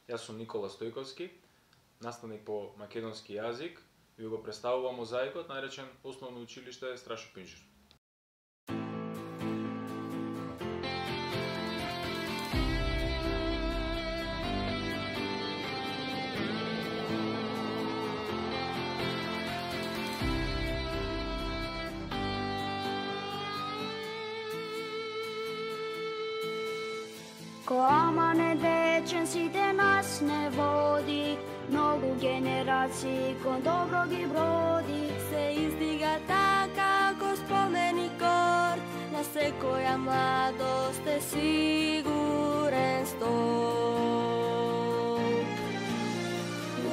Јас сум Никола Стојковски, наставник по македонски јазик, и ви го представувам мозаикот наречен Основно училиште Страшо Пинџур. Ko amane dečen sите nas ne vodi, mnogo generaciji kon dobro gi brodi. Se izdiga така ко spomenik gord, na sekoja mladost je siguren stop.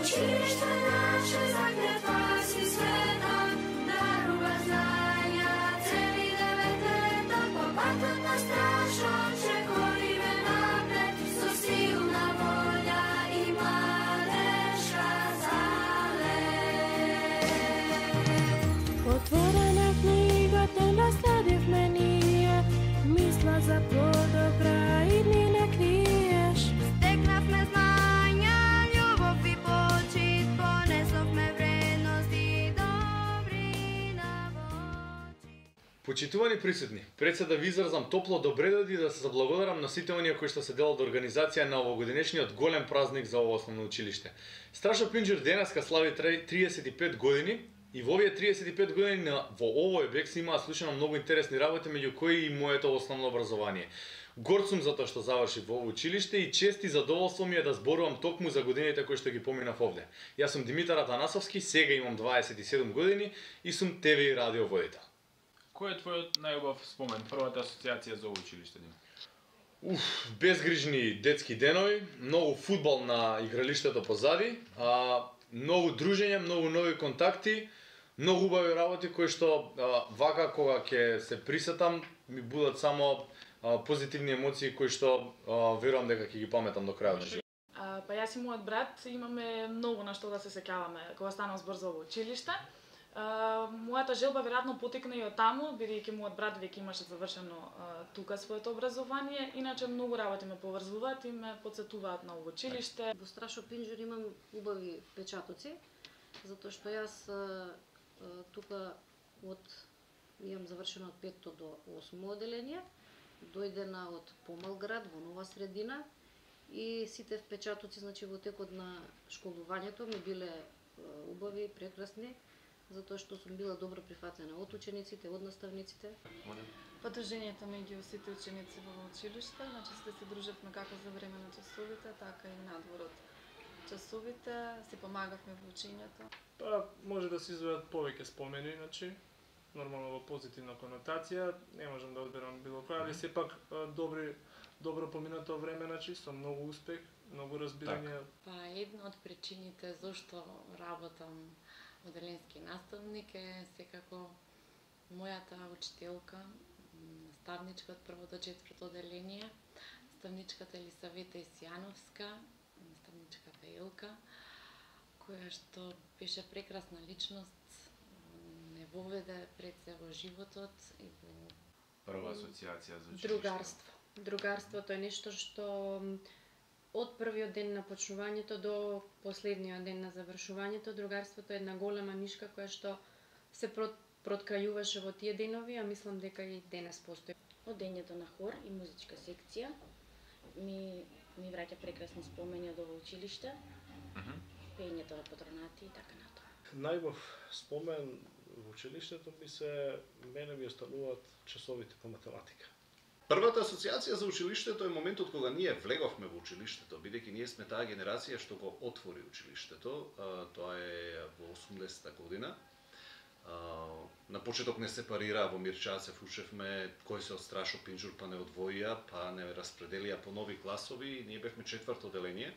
Učilište naše zagreva si sveta, daruga znanja celi 9 leta, popatat na strašno će korive napred, so silna volja i mladeška zalet. Otvorena knjiga te nasledivme nije, misla za podobra i ni ne kriješ. Steknavme znanja, ljubov i počit, ponesovme vrednosti dobri наводи. Почитувани присутни, пред се да ви изразам топло добредојди да се заблагодарам на сите оние кои што се дел од организација на овогодинешниот голем празник за ово основно училиште. Страшо Пинџур денеска слави 35 години и во овие 35 години во овој објект се имаа случено многу интересни работи, меѓу кои и моето основно образование. Горд сум затоа што завршив во ово училиште и чест и задоволство ми е да зборувам токму за годините кои што ги поминав овде. Јас сум Димитар Атанасовски, сега имам 27 години и сум ТВ и радио водител. Кој е твојот најубав спомен, првата асоциација за ово училиште? Безгрижни детски денови, многу фудбал на игралиштето позади, многу дружење, многу нови контакти, многу убави работи кои што вака кога ќе се присетам ми будат само позитивни емоции кои што верувам дека ќе ги паметам до крајот на животот. Па јас и мојот брат имаме многу на што да се сеќаваме кога станам збор за ово училиште. Мојата желба веројатно потекна и од таму, бидејќи мојот брат веќе имаше завршено тука своето образование, иначе многу работи ме поврзуваат и ме потсетуваат на ово училиште. Во Страшо Пинџур имам убави печатоци, затоа што јас тука имам завршено од 5-то до 8-мо оделение, дојдена од помал град во нова средина и сите впечатоци, значи во текот на школувањето ми биле убави, прекрасни, затоа што сум била добро прифатена од учениците, од наставниците. Подружењето меѓу сите ученици во училиште, значи сите се дружевме како за време на часовите, така и надвор од часовите, се помагавме во учењето. Па може да се изведат повеќе спомени, значи нормално во позитивна конотација, не можам да одберам било која, али сепак добро поминато време, значи со многу успех, многу разбирање. Па една од причините зашто работам оделенски наставник е секако мојата учителка, наставничка од прво до четврто оделение, наставничката Елисавета Исјановска, наставничката Елка, која што беше прекрасна личност, не воведе пред се во животот и во Прва асоциација за училиште. Другарство. Другарството е нешто што од првиот ден на почнувањето до последниот ден на завршувањето, другарството е една голема нишка која што се проткајуваше во тие денови, а мислам дека и денес постои. Одењето на хор и музичка секција ми враќа прекрасни спомени од ово училиште, пеењето на патронати и така натаму. Најубав спомен во училиштето мене ми остануваат часовите по математика. Првата асоциација за училиштето е моментот кога ние влеговме во училиштето, бидејќи ние сме таа генерација што го отвори училиштето, тоа е во 80-та година. На почеток не сепарираа во Мирчацев, учевме кој се од Страшо Пинџур, па не одвоија, па не распределија по нови класови и ние бевме четврто оделение.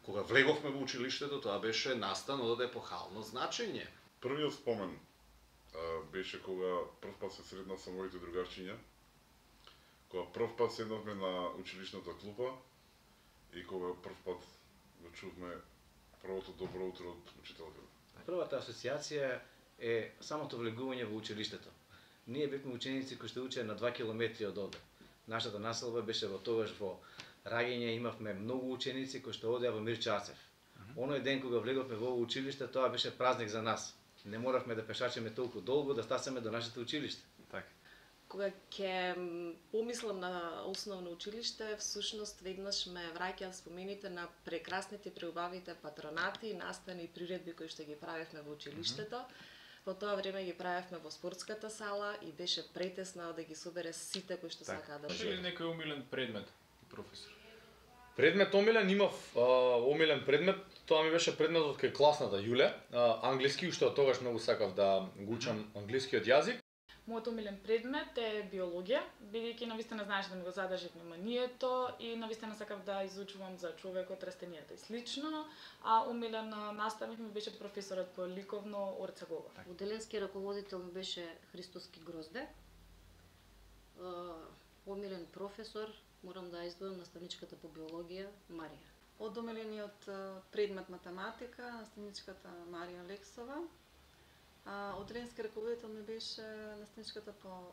Кога влеговме во училиштето, тоа беше настан од епохално значење. Првиот спомен беше кога прв пат се сретнав со моите другарчиња, кога прв пат седнавме на училишната клупа и кога прв пат го чувме првото добро утро од учителката. Првата асоциација е самото влегување во училиштето. Ние бевме ученици кои што учеа на 2 километри од овде. Нашата населба беше во тогаш во раѓање имавме многу ученици кои што одеа во Мирча Ацев. Оној ден кога влеговме во ово училиште, тоа беше празник за нас. Не моравме да пешачиме толку долго да стасаме до нашето училиште. Така. Кога ќе помислам на основно училиште, всушност веднаш ме враќаат спомените на прекрасните преубавите патронати, настани и приредби кои што ги правевме во училиштето. Во тоа време ги правевме во спортската сала и беше претесно да ги собере сите кои што сакаат да Може ли некој умилен предмет, професор? Предмет омилен имав омилен предмет, тоа ми беше предметот кај класната Јуле, англиски, уште од тогаш многу сакав да го учам англискиот јазик. Мојот омилен предмет е биологија, бидејќи навистина знаеш да ми го задржи вниманието и навистина сакав да изучувам за човекот, растенијата и слично, а омилен наставник ми беше професорот по ликовно Орцагова. Оделенски раководител ми беше Христоски Грозде. Омилен професор морам да издвојам наставничката по биологија Марија. Од омилениот предмет математика, наставничката Марија Лексова. Оделенски раководител ми беше наставничката по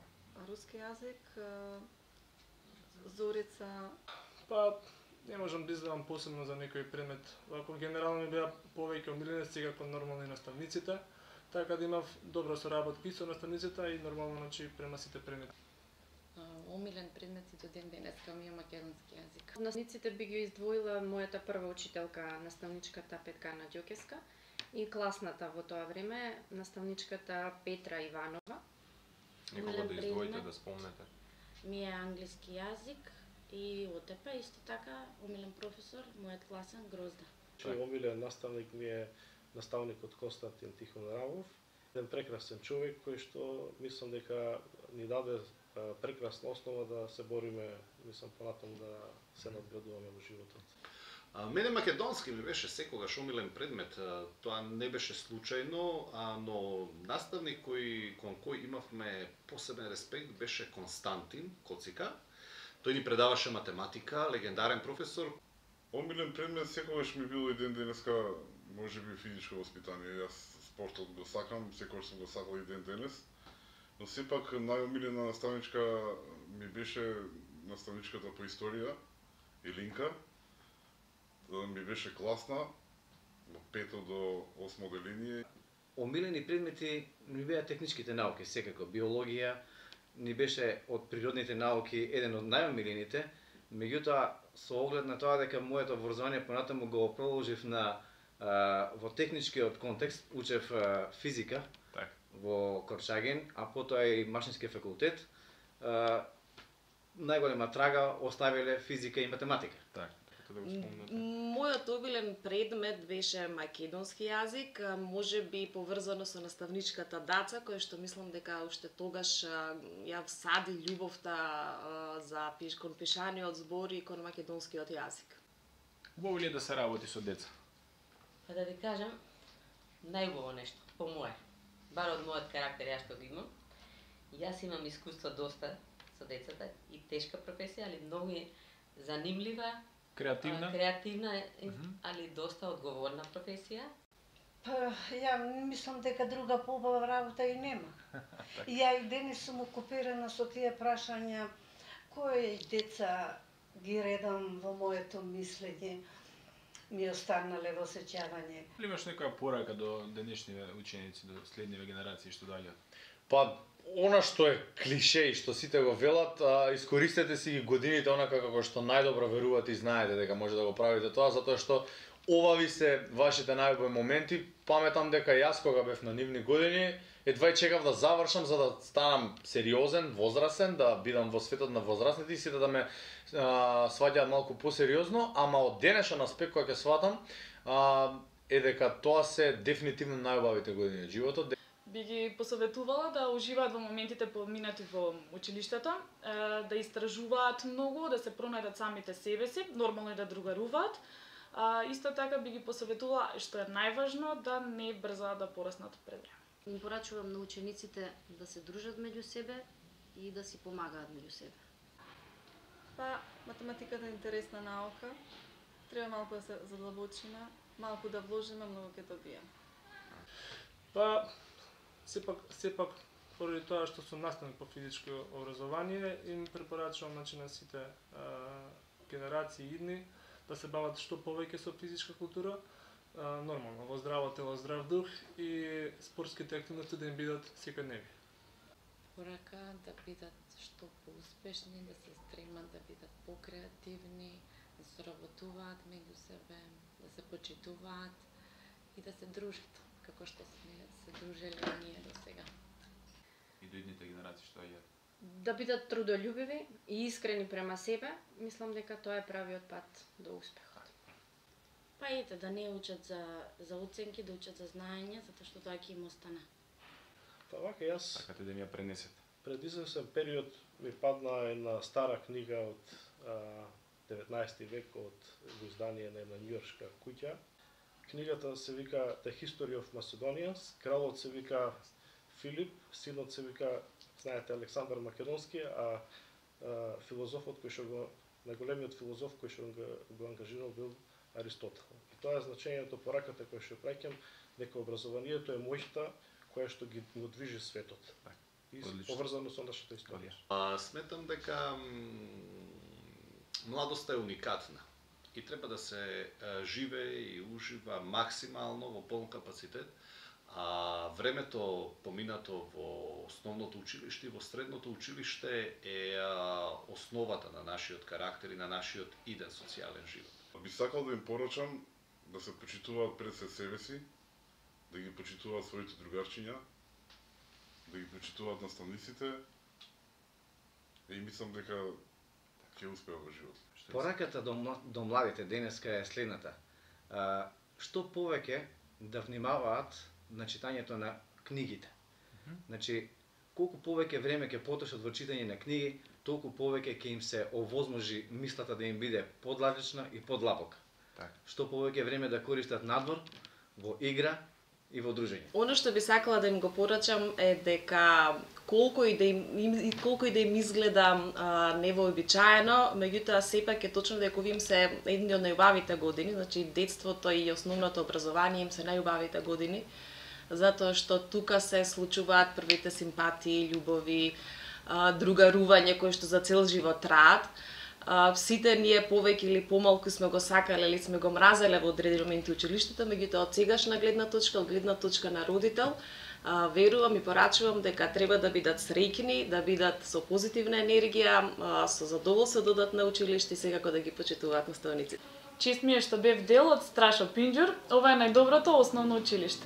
руски јазик Зорица. Па не можам да издавам посебно за некој предмет. Вако генерално ми беа повеќе омилени секако нормално и наставниците, така да имав добра соработка и со наставниците и нормално значи према сите предмети. Омилен предмет и до ден денеска ми е македонски јазик. Наставниците би ги издвоила мојата прва учителка, наставничката Петка Наѓокеска, и класната во тоа време, наставничката Петра Иванова. Некога да издвоите, да спомнете. Ми е англиски јазик и ОТП, исто така, омилен професор, мојот класен Грозда. Омилен наставник ми е наставникот Константин Тихоноравов. Еден прекрасен човек кој што мислам дека ни даде прекрасна основа да се бориме, мислам понатаму да се надградуваме во животот. Мене македонски ми беше секогаш омилен предмет. Тоа не беше случајно, но наставник кон кој имавме посебен респект беше Константин Коцика. Тој ни предаваше математика, легендарен професор. Омилен предмет секогаш ми било и ден денеска, можеби физичко воспитание. Јас спортот го сакам, секогаш сум го сакал и ден денес. Но сепак најомилена наставничка ми беше наставничката по историја, Илинка. Ми беше класна, од 5 до 8 оделение. Омилени предмети ми беа техничките науки, секако биологија, ни беше од природните науки еден од најомилените, меѓутоа со оглед на тоа дека моето образование понатаму го продолжив во техничкиот контекст, учев физика во Корчаген, а потоа и машински факултет, најголема трага оставиле физика и математика. Мојот омилен предмет беше македонски јазик, можеби поврзано со наставничката Даца, која што мислам дека уште тогаш ја всади љубовта за кон пишаниот збор и кон македонскиот јазик. Убаво ли е да се работи со деца? Па да ти кажам, најубаво нешто, по моје. Бар од мојот карактер јас што го имам. Јас имам искуство доста со децата и тешка професија, али многу е занимлива, креативна, али доста одговорна професија. Па, ја мислам дека друга побава работа и нема. Ја и денес сум окупирана со тие прашања кои деца ги редам во моето мислење, ми останале во сеќавање. Или имаш некоја порака до денешниве ученици, до следниве генерации што доаѓаат? Па, она што е клише и што сите го велат, искористете си ги годините онака како што најдобро верувате и знаете дека може да го правите тоа, затоа што ова ви се вашите најубави моменти. Паметам дека јас кога бев на нивни години, едва и чекав да завршам за да станам сериозен, возрасен, да бидам во светот на возрастните и сите да ме сваќаат малку посериозно, ама од денешен аспект кој ќе сватам е дека тоа се дефинитивно најубавите години од животот. Би ги посоветувала да уживаат во моментите поминати во училиштето, да истражуваат многу, да се пронајдат самите себе си, нормално е да другаруваат. Исто така би ги посоветувала, што е најважно, да не брзаат да пораснат пред време. Им порачувам на учениците да се дружат меѓу себе и да си помагаат меѓу себе. Па, математиката е интересна наука. Треба малку да се задлабочиме, малку да вложиме, многу ќе добиеме. Па, сепак, поради тоа што сум наставник по физичко образование, им препорачувам на сите генерации идни да се бават што повеќе со физичка култура, нормално, во здраво тело, здрав дух и спортските активности да им бидат секојдневни. Порака да бидат што поуспешни, да се стремат да бидат покреативни, да соработуваат меѓу себе, да се почитуваат и да се дружат, како што сме се дружеле ние до сега. И до идните генерации што ја? Да бидат трудолюбиви и искрени према себе, мислам дека тоа е правиот пат до успехот. Па ете, да не учат за оценки, да учат за знаење, затоа што тоа ќе им остане. Па вака јас Сакате да ми ја пренесете? пред извесен период ми падна една стара книга од 19 век од во издание на една њујоршка куќа. Книгата се вика The History of Macedonia. Кралот се вика Филип, синот се вика, знаете, Александар Македонски, а филозофот кој што го најголемиот филозоф кој што го ангажирал бил Аристотел. И тоа е значењето, пораката која што праќам, дека образованието е моќта која што ги го движи светот. И поврзано со нашата историја. Сметам дека младоста е уникатна и треба да се живее и ужива максимално во полн капацитет, а времето поминато во основното училиште и во средното училиште е основата на нашиот карактер и на нашиот иден социјален живот. Би сакал да им порачам да се почитуваат пред себе си, да ги почитуваат своите другарчиња, да ги почитуваат наставниците и мислам дека ќе успеа во живот. Пораката до младите денеска е следната. Што повеќе да внимаваат на читањето на книгите. Значи, колку повеќе време ќе потрошат во читање на книги, толку повеќе ќе им се овозможи мислата да им биде подлабочна и подлабока. Што повеќе време да користат надвор, во игра и во дружење. Оно што би сакала да им го порачам е дека колку и да им изгледа невообичаено, меѓутоа сепак е точно дека овие им се едни од најубавите години, значи детството и основното образование им се најубавите години, затоа што тука се случуваат првите симпатии, љубови, другарување кои што за цел живот траат. Сите ние повеќе или помалку сме го сакале или сме го мразеле во одредени моменти училиштето, меѓутоа од сегашна гледна точка, од гледна точка на родител, верувам и порачувам дека треба да бидат среќни, да бидат со позитивна енергија, со задоволство да одат на училиште и секако да ги почитуваат наставниците. Чест ми е што бев дел од Страшо Пинџур, ова е најдоброто основно училиште.